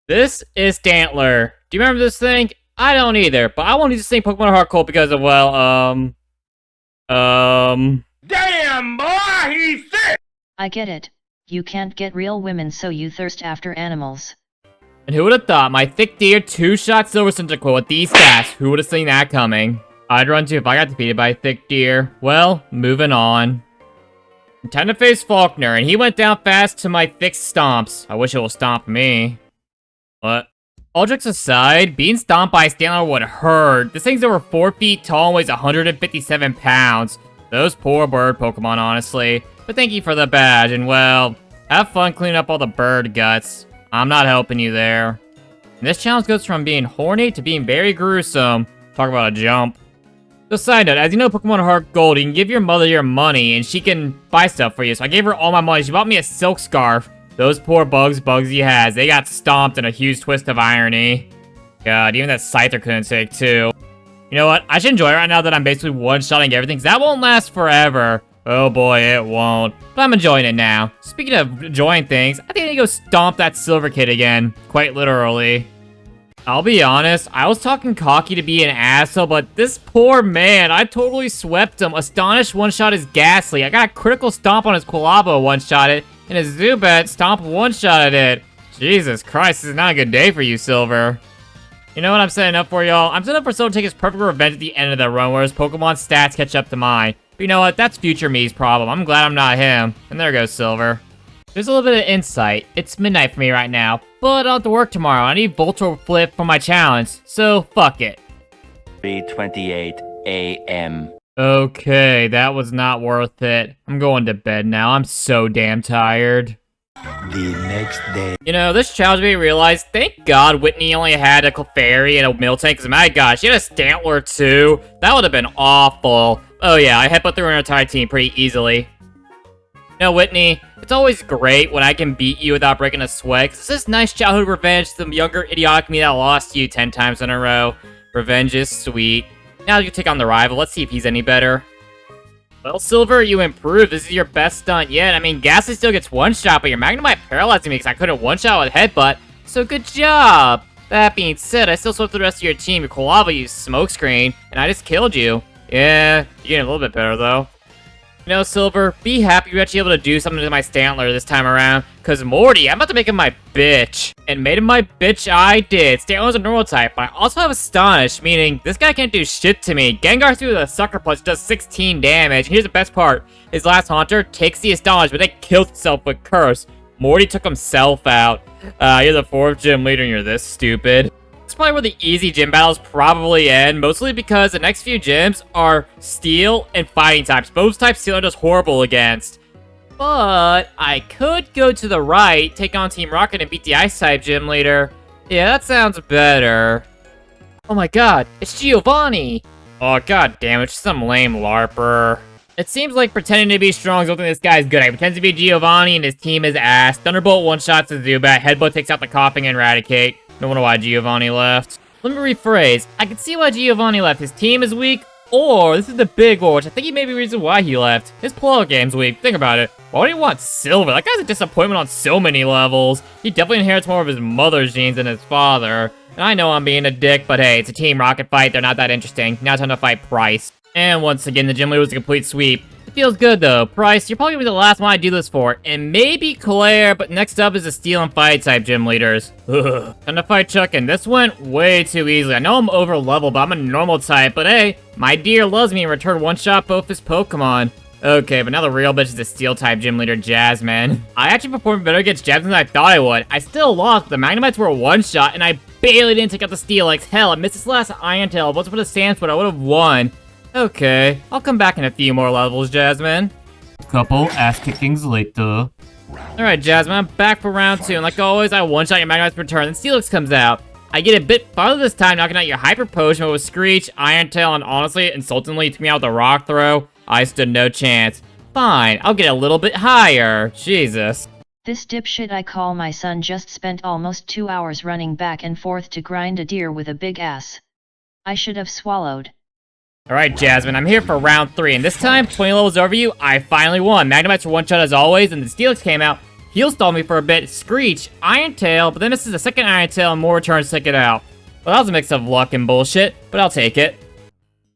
This is Stantler. Do you remember this thing? I don't either, but I won't use this thing Pokemon Heartgold because of, well, Damn, boy, he's sick! I get it. You can't get real women, so you thirst after animals. And who would have thought my thick deer two-shot silver centicle with these stats? Who would have seen that coming? I'd run too if I got defeated by a thick deer. Well, moving on. Time to face Faulkner, and he went down fast to my thick stomps. I wish it will stomp me. What? All jokes aside, being stomped by a Stantler would hurt. This thing's over 4 feet tall and weighs 157 pounds. Those poor bird Pokemon, honestly. But thank you for the badge, and well, have fun cleaning up all the bird guts. I'm not helping you there. And this challenge goes from being horny to being very gruesome. Talk about a jump. So side note, as you know, Pokemon Heartgold, you can give your mother your money, and she can buy stuff for you. So I gave her all my money. She bought me a silk scarf. Those poor Bugsy has. They got stomped in a huge twist of irony. God, even that Scyther couldn't take two. You know what? I should enjoy it right now that I'm basically one-shotting everything, because that won't last forever. Oh boy, it won't. But I'm enjoying it now. Speaking of enjoying things, I think I need to go stomp that Silver Kid again. Quite literally. I'll be honest, I was talking cocky to be an asshole, but this poor man, I totally swept him. Astonished one-shot is Ghastly. I got a critical stomp on his Quilava one-shot it, and his Zubat stomp one-shotted it. Jesus Christ, this is not a good day for you, Silver. You know what I'm setting up for, y'all? I'm setting up for Silver to take his perfect revenge at the end of the run, where his Pokemon stats catch up to mine. But you know what? That's future me's problem. I'm glad I'm not him. And there goes Silver. There's a little bit of insight. It's midnight for me right now, but I'll have to work tomorrow. I need Voltro Flip for my challenge, so fuck it. 3:28 a.m. Okay, that was not worth it. I'm going to bed now. I'm so damn tired. The next day. You know, this challenge made me realize, thank God Whitney only had a Clefairy and a Miltank, because my gosh, she had a Stantler too. That would have been awful. Oh yeah, I headbutt through her entire team pretty easily. No, Whitney, it's always great when I can beat you without breaking a sweat, 'cause this is nice childhood revenge to the younger idiotic me that lost to you 10 times in a row. Revenge is sweet. Now you can take on the rival. Let's see if he's any better. Well, Silver, you improved. This is your best stunt yet. I mean, Ghastly still gets one-shot, but your Magnemite paralyzing me because I couldn't one-shot with Headbutt. So good job. That being said, I still swept the rest of your team. Your Quilava used Smokescreen, and I just killed you. Yeah, you're getting a little bit better, though. You know, Silver, be happy you're actually able to do something to my Stantler this time around. Because Morty, I'm about to make him my bitch. And made him my bitch I did. Stantler's a normal type, but I also have Astonished, meaning this guy can't do shit to me. Gengar through the Sucker Punch does 16 damage. Here's the best part. His last Haunter takes the Astonished, but then kills itself with Curse. Morty took himself out. You're the 4th gym leader and you're this stupid. It's probably where the easy gym battles probably end, mostly because the next few gyms are Steel and Fighting types. Both types Steel does horrible against. But I could go to the right, take on Team Rocket, and beat the Ice-type gym leader. Yeah, that sounds better. Oh my god, it's Giovanni! Oh god damn it, it's some lame LARPer. It seems like pretending to be strong is something this guy's good at. He pretends to be Giovanni and his team is ass. Thunderbolt one-shots the Zubat, Headbutt takes out the Coughing and Eradicate. No wonder why Giovanni left. Let me rephrase. I can see why Giovanni left. His team is weak, or this is the big war, which I think he may be the reason why he left. His pull-out game's weak. Think about it. Why would he want Silver? That guy's a disappointment on so many levels. He definitely inherits more of his mother's genes than his father. And I know I'm being a dick, but hey, it's a Team Rocket fight. They're not that interesting. Now it's time to fight Price. And once again, the gym leader was a complete sweep. It feels good though. Price, you're probably gonna be the last one I do this for. And maybe Claire, but next up is the Steel and Fight type gym leaders. Ugh. Time to fight Chuck, and this went way too easily. I know I'm over level, but I'm a normal type. But hey, my deer loves me and returned one-shot both his Pokemon. Okay, but now the real bitch is the Steel type gym leader, Jasmine. I actually performed better against Jasmine than I thought I would. I still lost. The Magnemites were a one-shot, and I barely didn't take out the Steel. Like hell, I missed this last Iron Tail. If it wasn't for the Sandsport, I would have won. Okay, I'll come back in a few more levels, Jasmine. Couple ass-kickings later. Alright, Jasmine, I'm back for round 2, and like always, I one-shot your Magnemite's return, and Steelix comes out. I get a bit farther this time, knocking out your Hyper Potion, but with Screech, Iron Tail, and honestly, insultingly took me out with the Rock Throw. I stood no chance. Fine, I'll get a little bit higher. Jesus. This dipshit I call my son just spent almost 2 hours running back and forth to grind a deer with a big ass. I should have swallowed. Alright, Jasmine, I'm here for round 3, and this time, 20 levels over you, I finally won. Magnemites were one-shot as always, and the Steelix came out. Heal stalled me for a bit. Screech, Iron Tail, but then this is the second Iron Tail and more returns to take it out. Well, that was a mix of luck and bullshit, but I'll take it.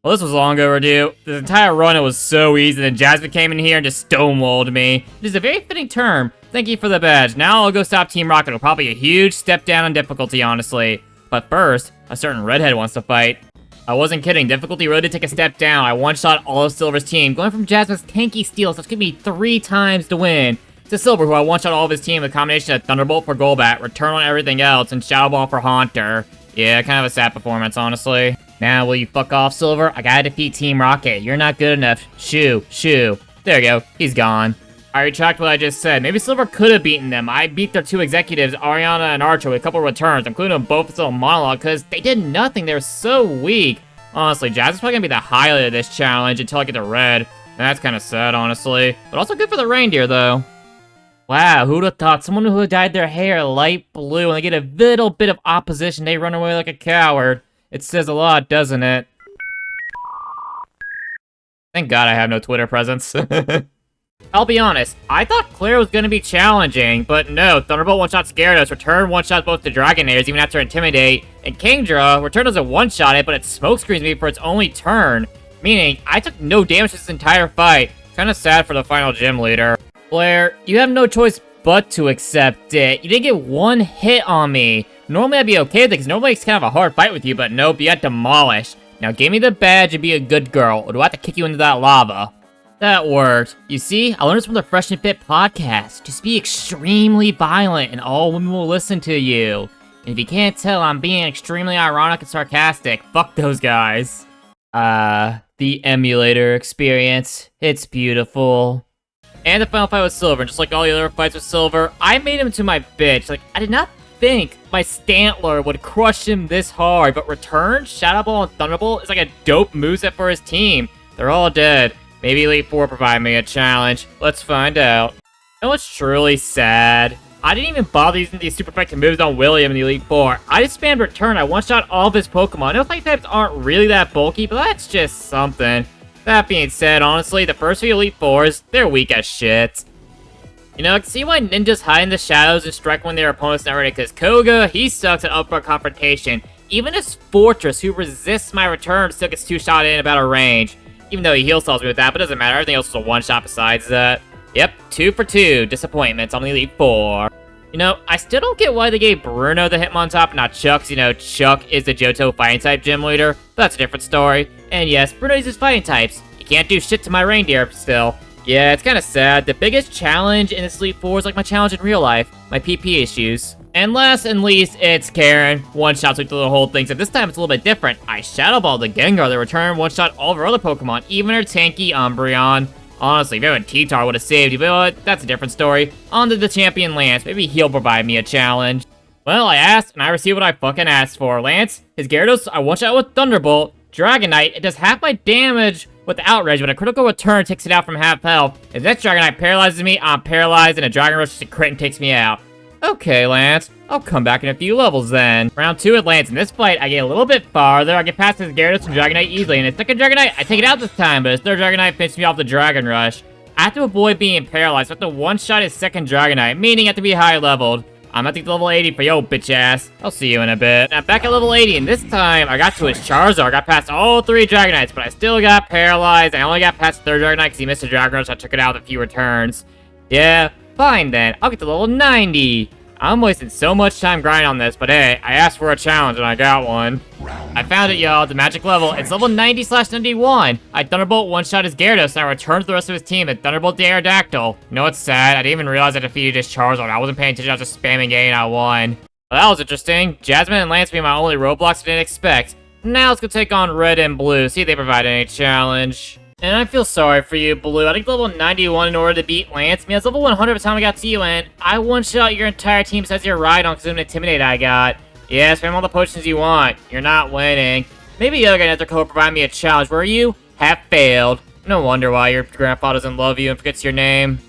Well, this was long overdue. This entire run, it was so easy, then Jasmine came in here and just stonewalled me. It is a very fitting term. Thank you for the badge. Now I'll go stop Team Rocket. It'll probably be a huge step down in difficulty, honestly. But first, a certain redhead wants to fight. I wasn't kidding. Difficulty really did take a step down. I one-shot all of Silver's team, going from Jasmine's tanky steel, so it's gonna be 3 times to win, to Silver, who I one-shot all of his team with a combination of Thunderbolt for Golbat, Return on everything else, and Shadow Ball for Haunter. Yeah, kind of a sad performance, honestly. Now, will you fuck off, Silver? I gotta defeat Team Rocket. You're not good enough. Shoo. There you go. He's gone. I retract what I just said. Maybe Silver could have beaten them. I beat their 2 executives, Ariana and Archer, with a couple returns, including them both with a monologue, because they did nothing. They were so weak. Honestly, Jazz is probably gonna be the highlight of this challenge until I get to red. And that's kind of sad, honestly. But also good for the reindeer, though. Wow, who'd have thought someone who dyed their hair light blue and they get a little bit of opposition, they run away like a coward. It says a lot, doesn't it? Thank God I have no Twitter presence. I'll be honest, I thought Claire was gonna be challenging, but no, Thunderbolt one-shots Gyarados, Return one-shots both the Dragonairs even after Intimidate, and Kingdra, Return doesn't one-shot it, but it smokescreens me for its only turn, meaning I took no damage this entire fight. Kinda sad for the final gym leader. Claire, you have no choice but to accept it. You didn't get 1 hit on me. Normally I'd be okay with it, because normally it's kind of a hard fight with you, but nope, you got demolished. Now give me the badge and be a good girl, or do I have to kick you into that lava? That worked. You see, I learned this from the Fresh and Fit podcast. Just be extremely violent and all women will listen to you. And if you can't tell, I'm being extremely ironic and sarcastic. Fuck those guys. The emulator experience. It's beautiful. And the final fight with Silver, just like all the other fights with Silver, I made him into my bitch. Like, I did not think my Stantler would crush him this hard, but Return, Shadow Ball, and Thunderbolt is like a dope moveset for his team. They're all dead. Maybe Elite Four provide me a challenge. Let's find out. You know what's truly sad? I didn't even bother using these super effective moves on William in the Elite Four. I just spammed Return. I one-shot all of his Pokemon. I know fight types aren't really that bulky, but that's just something. That being said, honestly, the first 3 Elite Fours, they're weak as shit. You know, I can see why ninjas hide in the shadows and strike when their opponent's not ready, because Koga, he sucks at upfront confrontation. Even his Fortress, who resists my return, still gets 2-shot in about a range. Even though he heal stalls me with that, but it doesn't matter. Everything else is a one-shot besides that. Yep, 2 for 2 disappointments on the Elite Four. You know, I still don't get why they gave Bruno the Hitmontop, not Chuck. You know, Chuck is the Johto fighting type gym leader, but that's a different story. And yes, Bruno uses fighting types. You can't do shit to my reindeer still. Yeah, it's kind of sad. The biggest challenge in this Elite Four is like my challenge in real life, my PP issues. And last and least, it's Karen. One-shot through the whole thing, so this time it's a little bit different. I Shadow Balled the Gengar, the Return one-shot all of her other Pokemon, even her tanky Umbreon. Honestly, if even T-Tar would have saved you, but that's a different story. On to the champion Lance. Maybe he'll provide me a challenge. Well, I asked, and I received what I fucking asked for. Lance, his Gyarados, I one-shot with Thunderbolt. Dragonite, it does half my damage with Outrage, but a critical return takes it out from half health. If next Dragonite paralyzes me, I'm paralyzed, and a Dragon Rush just a crit and takes me out. Okay, Lance, I'll come back in a few levels then. Round 2 with Lance. In this fight, I get a little bit farther. I get past his Gyarados and Dragonite easily. And his second Dragonite, I take it out this time, but his third Dragonite finishes me off the Dragon Rush. I have to avoid being paralyzed, so I have to one-shot his second Dragonite, meaning I have to be high-leveled. I'm at the level 80 for yo, bitch ass. I'll see you in a bit. Now, back at level 80, and this time, I got to his Charizard. I got past all 3 Dragonites, but I still got paralyzed. I only got past the third Dragonite because he missed a Dragon Rush, so I took it out with a few returns. Yeah, fine then. I'll get to level 90. I'm wasting so much time grinding on this, but hey, I asked for a challenge and I got one. I found it, y'all, the magic level. It's level 90/91. I Thunderbolt one-shot his Gyarados and I returned to the rest of his team and Thunderbolt the Aerodactyl. You know what's sad? I didn't even realize I defeated his Charizard. I wasn't paying attention, I was just spamming A and I won. Well, that was interesting. Jasmine and Lance being my only roadblocks I didn't expect. Now let's go take on Red and Blue, see if they provide any challenge. And I feel sorry for you, Blue. I think level 91 in order to beat Lance. I mean, it's level 100 by the time I got to you, and I one-shot your entire team besides your Rhydon because of an Intimidate I got. Yeah, spam all the potions you want. You're not winning. Maybe the other guy needs to provide me a challenge, where you have failed. No wonder why your grandpa doesn't love you and forgets your name.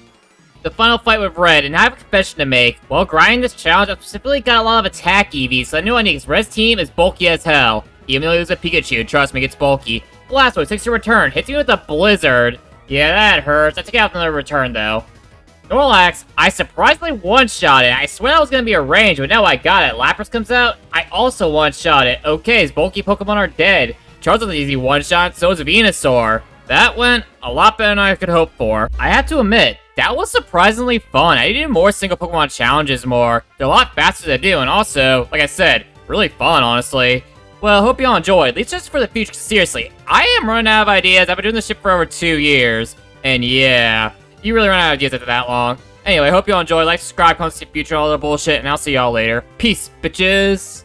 The final fight with Red, and I have a confession to make. While grinding this challenge, I specifically got a lot of attack EVs, so I knew I needed, because Red's team is bulky as hell. Even though he was a Pikachu, trust me, it's bulky. Last one, takes a return, hits me with a blizzard. Yeah, that hurts. I took it out another return, though. Snorlax, I surprisingly one-shot it. I swear that was gonna be a range, but no, I got it. Lapras comes out, I also one-shot it. Okay, his bulky Pokemon are dead. Charizard's an easy one-shot, so is Venusaur. That went a lot better than I could hope for. I have to admit, that was surprisingly fun. I need more single Pokemon challenges more. They're a lot faster to do, and also, like I said, really fun, honestly. Well, hope you all enjoyed, at least just for the future. Seriously, I am running out of ideas. I've been doing this shit for over 2 years. And yeah, you really run out of ideas after that long. Anyway, hope you all enjoy. Like, subscribe, comment, see future, all the bullshit, and I'll see y'all later. Peace, bitches!